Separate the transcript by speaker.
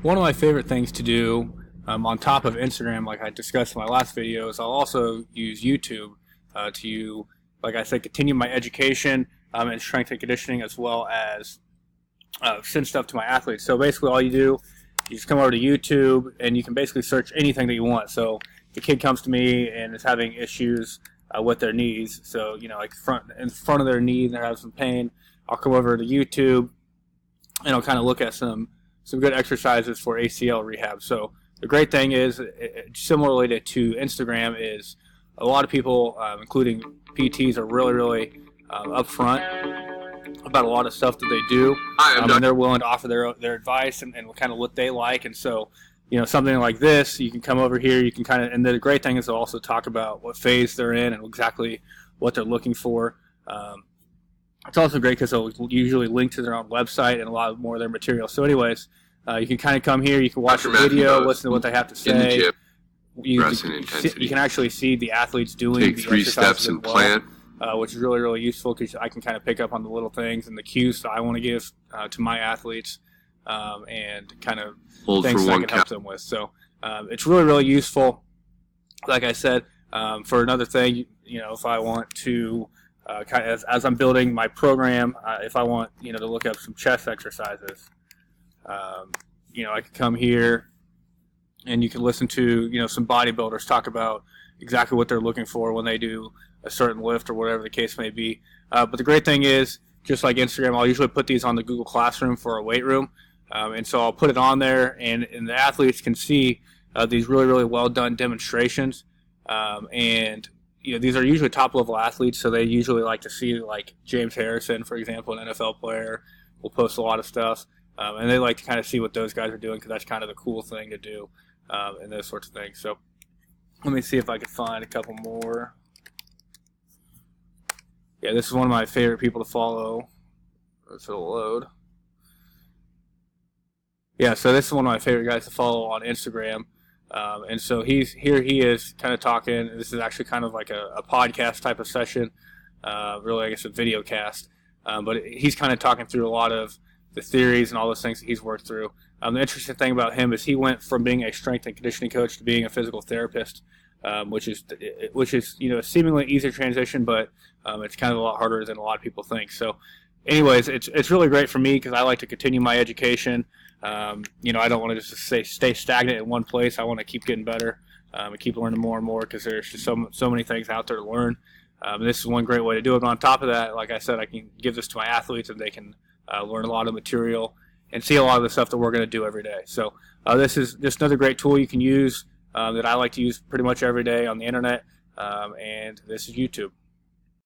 Speaker 1: One of my favorite things to do on top of Instagram, like I discussed in my last video, is I'll also use YouTube like I said, continue my education in strength and conditioning, as well as send stuff to my athletes. So basically all you just come over to YouTube and you can basically search anything that you want. So the kid comes to me and is having issues with their knees. So, like in front of their knee, they're having some pain. I'll come over to YouTube and I'll kind of look at some good exercises for ACL rehab. So the great thing is, similarly to Instagram, is a lot of people, including PTs, are really upfront about a lot of stuff that they do, and they're willing to offer their advice and kind of what they like. And so, something like this, you can come over here, you can kind of, and the great thing is they'll also talk about what phase they're in and exactly what they're looking for. It's also great because they'll usually link to their own website and a lot more of their material. So anyways, you can kind of come here, you can watch the video, listen to what they have to say. You can actually see the athletes doing
Speaker 2: Take
Speaker 1: the
Speaker 2: 3
Speaker 1: exercises
Speaker 2: steps
Speaker 1: as
Speaker 2: and
Speaker 1: well,
Speaker 2: plan.
Speaker 1: which is really useful because I can kind of pick up on the little things and the cues that I want to give to my athletes, and kind of
Speaker 2: Hold
Speaker 1: things
Speaker 2: for
Speaker 1: that I
Speaker 2: one
Speaker 1: can help them with. So it's really useful. Like I said, for another thing, if I want to kind of, as I'm building my program, if I want to look up some chest exercises, I can come here and you can listen to some bodybuilders talk about exactly what they're looking for when they do a certain lift or whatever the case may be. But the great thing is, just like Instagram, I'll usually put these on the Google Classroom for a weight room, and so I'll put it on there, and the athletes can see these really well done demonstrations, and these are usually top level athletes, so they usually like to see, like James Harrison, for example, an NFL player, will post a lot of stuff, and they like to kind of see what those guys are doing because that's kind of the cool thing to do, and those sorts of things. So let me see if I can find a couple more. Yeah, this is one of my favorite people to follow. If it'll load. Yeah, so this is one of my favorite guys to follow on Instagram. And so he is kind of talking. This is actually kind of like a podcast type of session, really, I guess, a video cast. But he's kind of talking through a lot of the theories and all those things that he's worked through. The interesting thing about him is he went from being a strength and conditioning coach to being a physical therapist, which is a seemingly easier transition, but it's kind of a lot harder than a lot of people think. So, anyways, it's really great for me because I like to continue my education. I don't want to just stay stagnant in one place. I want to keep getting better and keep learning more and more because there's just so many things out there to learn. This is one great way to do it. But on top of that, like I said, I can give this to my athletes and they can learn a lot of material and see a lot of the stuff that we're going to do every day. So this is just another great tool you can use that I like to use pretty much every day on the internet, and this is YouTube.